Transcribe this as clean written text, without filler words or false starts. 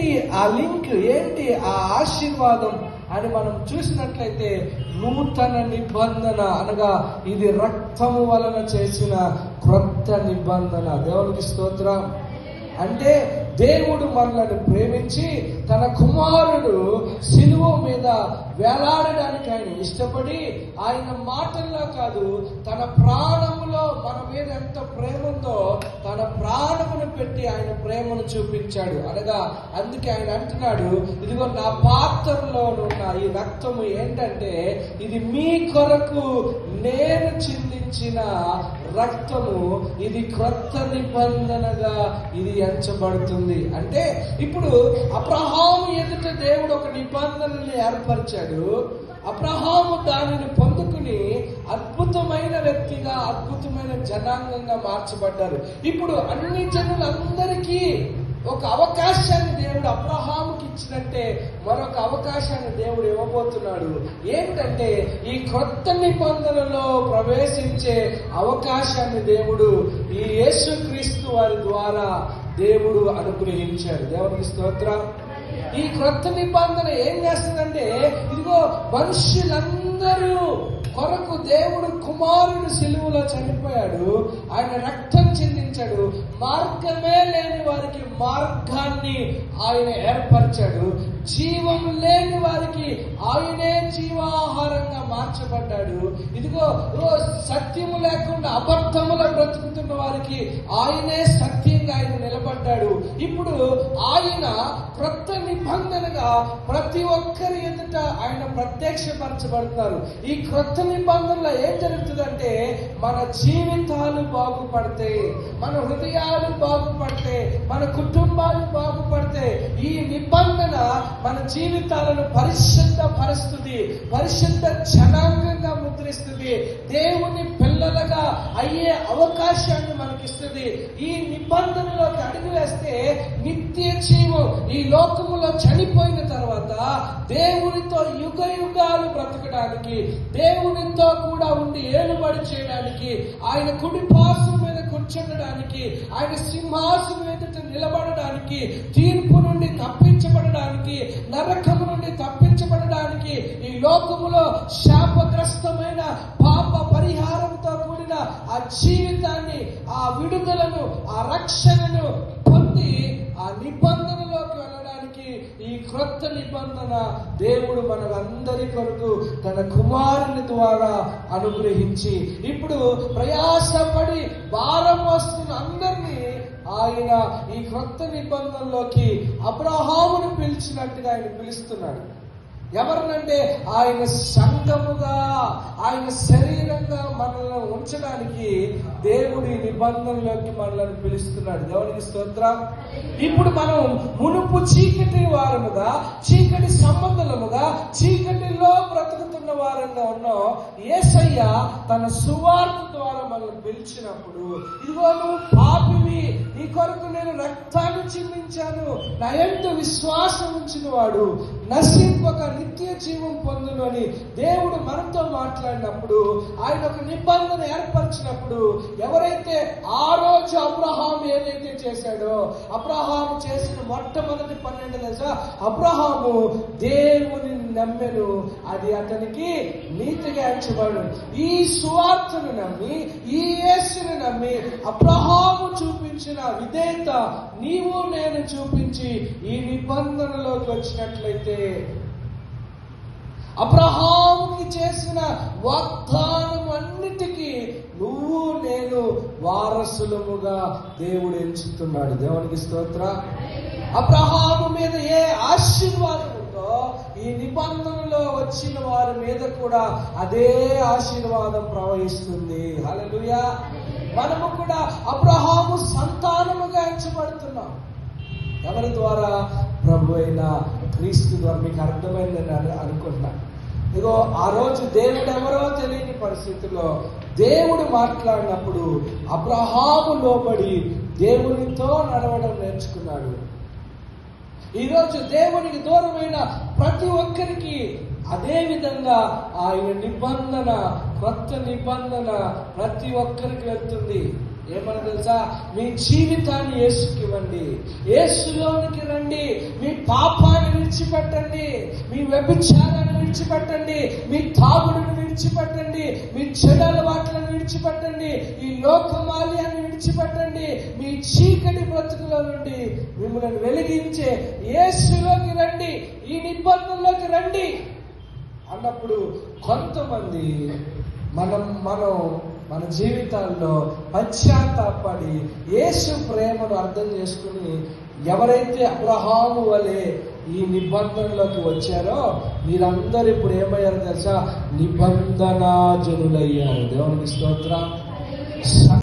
ఏంటి ఆ లింక్, ఏంటి ఆ ఆశీర్వాదం అని మనం చూసినట్లయితే నూతన నిబంధన అనగా ఇది రక్తము వలన చేసిన క్రొత్త నిబంధన. దేవునికి స్తోత్రం. అంటే దేవుడు మనల్ని ప్రేమించి తన కుమారుడు శిలువ మీద వేలాడడానికి ఆయన ఇష్టపడి ఆయన మాటల్లో కాదు తన ప్రాణములో మన మీద ఎంత ప్రేమ ఉందో తన ప్రాణమును పెట్టి ఆయన ప్రేమను చూపించాడు. అనగా అందుకే ఆయన అంటున్నాడు, ఇదిగో నా పాత్రలో ఉన్న ఈ రక్తము ఏంటంటే ఇది మీ కొరకు నేను చిందించిన రక్తము, ఇది క్రొత్త నిబంధనగా ఇది ఎంచబడుతుంది. అంటే ఇప్పుడు అబ్రహాము ఎదుట దేవుడు ఒక నిబంధనని ఏర్పరిచాడు. అబ్రహాము దానిని పొందుకుని అద్భుతమైన వ్యక్తిగా, అద్భుతమైన జనాంగంగా మార్చబడ్డారు. ఇప్పుడు అన్ని జనులందరికీ ఒక అవకాశాన్ని దేవుడు అబ్రహాముకి ఇచ్చినట్టే మరొక అవకాశాన్ని దేవుడు ఇవ్వబోతున్నాడు. ఏంటంటే ఈ క్రొత్త నిబంధనలో ప్రవేశించే అవకాశాన్ని దేవుడు ఈ యేసుక్రీస్తు వారి ద్వారా దేవుడు అనుగ్రహించాడు. దేవునికి స్తోత్రం. ఈ క్రొత్త నిబంధన ఏం చేస్తుందంటే ఇదిగో మనుషులందరూ కొరకు దేవుడు కుమారుడు సిలువలో చనిపోయాడు, ఆయన రక్తం చెందించాడు. మార్గమే లేని వారికి మార్గాన్ని ఆయన ఏర్పరిచాడు. జీవం లేని వారికి ఆయనే జీవాహారంగా మార్చబడ్డాడు. ఇదిగో సత్యము లేకుండా అబద్ధములో బ్రతుకుతున్న వారికి ఆయనే సత్యంగా ఆయన నిలబడ్డాడు. ఇప్పుడు ఆయన క్రొత్త నిబంధనగా ప్రతి ఒక్కరి ఎదుట ఆయన ప్రత్యక్షపరచబడుతున్నారు. ఈ క్రొత్త నిబంధనలో ఏం జరుగుతుందంటే మన జీవితాలు బాగుపడతాయి, మన హృదయాలు బాగుపడతాయి, మన కుటుంబాలు బాగుపడతాయి. ఈ నిబంధన మన జీవితాలను పరిశుద్ధ పరుస్తుంది, పరిశుద్ధ జనాంగంగా ముద్రిస్తుంది, దేవుని పిల్లలుగా అయ్యే అవకాశాన్ని మనకిస్తుంది. ఈ నిబంధనలోకి అడుగు వేస్తే నిత్య జీవం, ఈ లోకములో చనిపోయిన తర్వాత దేవునితో యుగ యుగాలు బ్రతకడానికి, దేవునితో కూడా ఉండి ఏలుబడి చేయడానికి, ఆయన కుడి పార్శ్వం మీద కూర్చుండడానికి, ఆయన సింహాసనం ఎదుట నిలబడడానికి, తీర్పు నుండి తప్పించబడడానికి, నరకము నుండి తప్పించబడడానికి, ఈ లోకములో శాపగ్రస్తమైన పాప పరిహారంతో కూడిన ఆ జీవితాన్ని, ఆ విడుదలను, ఆ రక్షణను పొంది ఆ నిబంధనలోకి వెళ్ళడానికి ఈ క్రొత్త నిబంధన దేవుడు మనందరి కొరకు తన కుమారుని ద్వారా అనుగ్రహించి ఇప్పుడు ప్రయాసపడి భారం వస్తున్న అందరినీ ఆయన ఈ క్రొత్త నిబంధనలోకి అబ్రహామును పిలిచినట్టుగా ఆయన పిలుస్తున్నాడు. ఎవరినంటే ఆయన సంఘముగా, ఆయన శరీరంగా మనల్ని ఉంచడానికి దేవుడి నిబంధనలోకి మనల్ని పిలుస్తున్నాడు. దేవునికి స్తోత్రం. ఇప్పుడు మనం మునుపు చీకటి వారముగా, చీకటి సంబంధముగా, చీకటిలో బ్రతుకుతున్న వారంగా ఉన్నాం. యేసయ్య తన సువార్త ద్వారా మనల్ని పిలిచినప్పుడు, ఇదిగో నువ్వు పాపివి, నీ కొరకు నేను రక్తాన్ని చిందించాను, నా యందు విశ్వాసం ఉంచిన వాడు నశింపక నిత్య జీవం పొందును అని దేవుడు మనతో మాట్లాడినప్పుడు, ఆయన ఒక నిబంధన ఏర్పరిచినప్పుడు, ఎవరైతే ఆ రోజు అబ్రహాము ఏదైతే చేశాడో, అబ్రహాము చేసిన మొట్టమొదటి పని ఏంటో తెలుసా? అబ్రహాము దేవుని నమ్మెను, అది అతనికి నీతిగా ఎంచబడు. ఈ సువార్తను నమ్మి, ఈ యేసుని నమ్మి అబ్రహాము చూపించిన విధేయత నీవు నేను చూపించి ఈ నిబంధనలోకి వచ్చినట్లయితే, అబ్రహాముకి చేసిన వాగ్దానం అన్నిటికీ నువ్వు నేను వారసులముగా దేవుడు ఎంచుతున్నాడు. దేవునికి స్తోత్రం. అబ్రహాము మీద ఏ ఆశీర్వాదం ఉందో ఈ నిబంధనలో వచ్చిన వారి మీద కూడా అదే ఆశీర్వాదం ప్రవహిస్తుంది. హల్లెలూయా. మనము కూడా అబ్రహాము సంతానముగా ఎంచబడుతున్నాం. ఎవరి ద్వారా? ప్రభు అయిన క్రీస్తు ద్వారా. మీకు అర్థమైందని అనుకుంటున్నాను. ఇదిగో ఆ రోజు దేవుడు ఎవరో తెలియని పరిస్థితుల్లో దేవుడు మాట్లాడినప్పుడు అబ్రహాము లోబడి దేవునితో నడవడం నేర్చుకున్నాడు. ఈరోజు దేవునికి దూరమైన ప్రతి ఒక్కరికి అదే విధంగా ఆయన నిబంధన, కొత్త నిబంధన ప్రతి ఒక్కరికి వెళ్తుంది. ఏమని తెలుసా? మీ జీవితాన్ని యేసుకి ఇవ్వండి, యేసులోనికి రండి, మీ విడిచిపెట్టండి, మీ వ్యభిచారాన్ని విడిచిపెట్టండి, మీ తాగుడును విడిచిపెట్టండి, మీ చెడు అలవాట్లను విడిచిపెట్టండి, ఈ లోకమాల్యాన్ని విడిచిపెట్టండి. మీ చీకటి బ్రతుకులో నుండి మిమ్మల్ని వెలిగించే యేసులోకి రండి, ఈ నిబంధనలోకి రండి అన్నప్పుడు కొంతమంది మనం మన జీవితాల్లో పశ్చాత్తాపడి యేసు ప్రేమను అర్థం చేసుకుని ఎవరైతే అబ్రహాము వలె ఈ నిబంధనలోకి వచ్చారో మీరందరూ ఇప్పుడు ఏమయ్యారు తెలుసా? నిబంధనాజనులయ్యారు. దేవునికి స్తోత్రం.